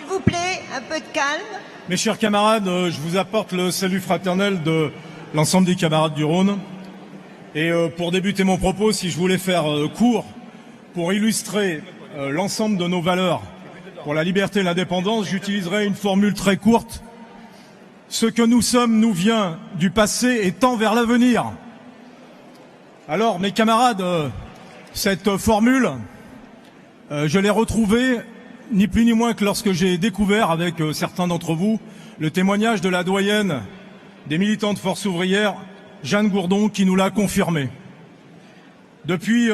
s'il vous plaît, un peu de calme. Mes chers camarades, je vous apporte le salut fraternel de l'ensemble des camarades du Rhône. Et pour débuter mon propos, si je voulais faire court, pour illustrer l'ensemble de nos valeurs pour la liberté et l'indépendance, j'utiliserai une formule très courte. Ce que nous sommes nous vient du passé et tend vers l'avenir. Alors, mes camarades, cette formule, je l'ai retrouvée ni plus ni moins que lorsque j'ai découvert avec certains d'entre vous le témoignage de la doyenne des militants de Force ouvrière, Jeanne Gourdon, qui nous l'a confirmé. Depuis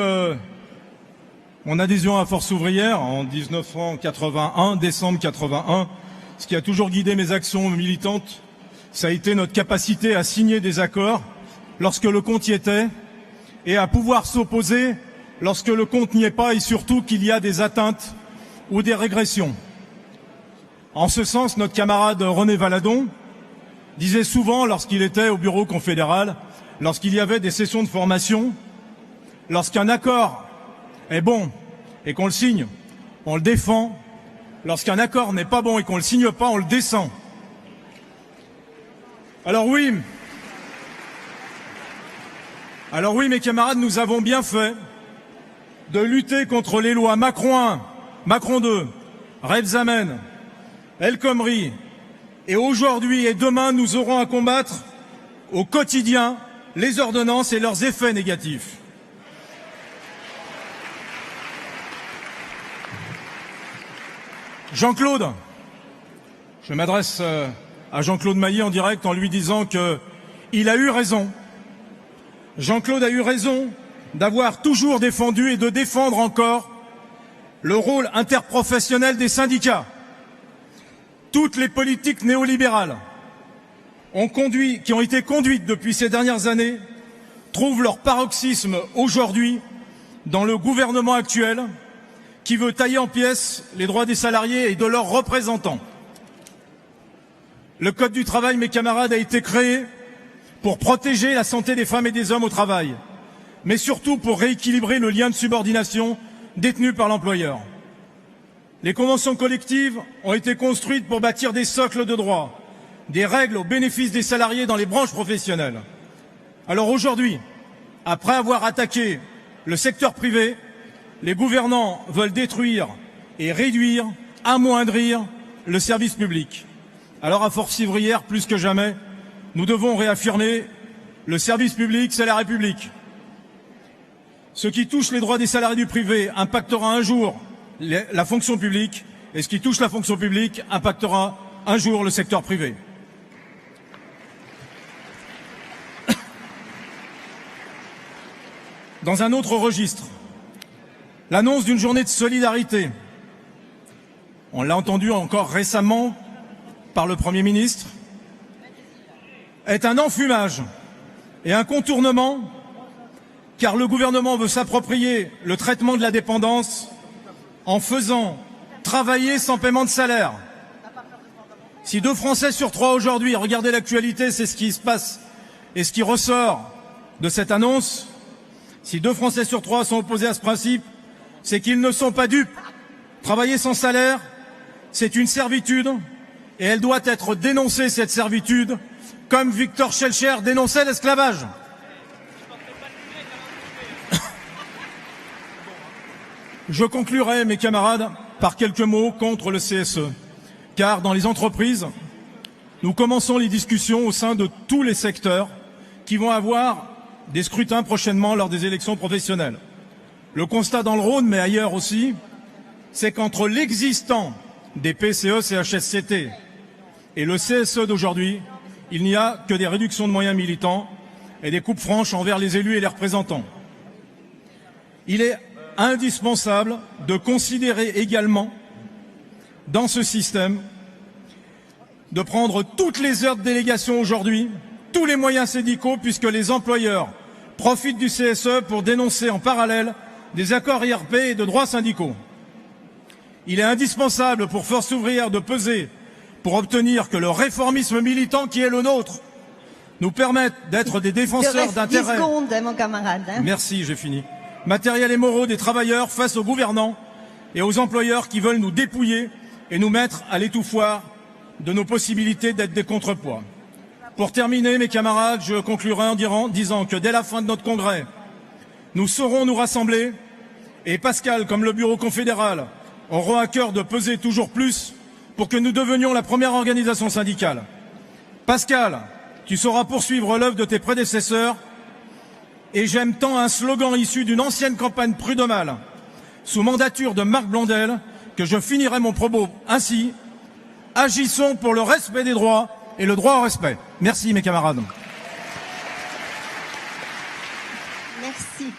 mon adhésion à Force ouvrière en 1981, décembre 81, ce qui a toujours guidé mes actions militantes, ça a été notre capacité à signer des accords lorsque le compte y était et à pouvoir s'opposer lorsque le compte n'y est pas et surtout qu'il y a des atteintes ou des régressions. En ce sens, notre camarade René Valadon disait souvent, lorsqu'il était au bureau confédéral, lorsqu'il y avait des sessions de formation, lorsqu'un accord est bon et qu'on le signe, on le défend. Lorsqu'un accord n'est pas bon et qu'on ne le signe pas, on le descend. Alors oui, mes camarades, nous avons bien fait de lutter contre les lois Macron 1, Macron 2, Rebsamen, El Khomri. Et aujourd'hui et demain, nous aurons à combattre au quotidien les ordonnances et leurs effets négatifs. Jean-Claude, je m'adresse à Jean-Claude Maillet en direct en lui disant qu'il a eu raison. Jean-Claude a eu raison d'avoir toujours défendu et de défendre encore le rôle interprofessionnel des syndicats. Toutes les politiques néolibérales qui ont été conduites depuis ces dernières années trouvent leur paroxysme aujourd'hui dans le gouvernement actuel qui veut tailler en pièces les droits des salariés et de leurs représentants. Le Code du travail, mes camarades, a été créé pour protéger la santé des femmes et des hommes au travail, mais surtout pour rééquilibrer le lien de subordination détenu par l'employeur. Les conventions collectives ont été construites pour bâtir des socles de droits, des règles au bénéfice des salariés dans les branches professionnelles. Alors aujourd'hui, après avoir attaqué le secteur privé, les gouvernants veulent détruire et réduire, amoindrir le service public. Alors à Force ouvrière, plus que jamais, nous devons réaffirmer le service public, c'est la République. Ce qui touche les droits des salariés du privé impactera un jour la fonction publique, et ce qui touche la fonction publique impactera un jour le secteur privé. Dans un autre registre, l'annonce d'une journée de solidarité, on l'a entendu encore récemment par le Premier ministre, est un enfumage et un contournement, car le gouvernement veut s'approprier le traitement de la dépendance en faisant travailler sans paiement de salaire. Si 2 Français sur 3 aujourd'hui, regardez l'actualité, c'est ce qui se passe et ce qui ressort de cette annonce, si 2 Français sur 3 sont opposés à ce principe, c'est qu'ils ne sont pas dupes. Travailler sans salaire, c'est une servitude et elle doit être dénoncée, cette servitude, comme Victor Schellcher dénonçait l'esclavage. Je conclurai, mes camarades, par quelques mots contre le CSE, car dans les entreprises, nous commençons les discussions au sein de tous les secteurs qui vont avoir des scrutins prochainement lors des élections professionnelles. Le constat dans le Rhône, mais ailleurs aussi, c'est qu'entre l'existant des PCE, CHSCT et le CSE d'aujourd'hui, il n'y a que des réductions de moyens militants et des coupes franches envers les élus et les représentants. Il est indispensable de considérer également, dans ce système, de prendre toutes les heures de délégation aujourd'hui, tous les moyens syndicaux, puisque les employeurs profitent du CSE pour dénoncer en parallèle des accords IRP et de droits syndicaux. Il est indispensable pour Force ouvrière de peser pour obtenir que le réformisme militant qui est le nôtre nous permette d'être des défenseurs d'intérêts. 10 secondes, mon camarade. Merci, j'ai fini. Matériels et moraux des travailleurs face aux gouvernants et aux employeurs qui veulent nous dépouiller et nous mettre à l'étouffoir de nos possibilités d'être des contrepoids. Pour terminer, mes camarades, je conclurai en disant que dès la fin de notre congrès, nous saurons nous rassembler et Pascal, comme le bureau confédéral, auront à cœur de peser toujours plus pour que nous devenions la première organisation syndicale. Pascal, tu sauras poursuivre l'œuvre de tes prédécesseurs et j'aime tant un slogan issu d'une ancienne campagne prud'homale sous mandature de Marc Blondel que je finirai mon propos ainsi. Agissons pour le respect des droits et le droit au respect. Merci mes camarades. Merci.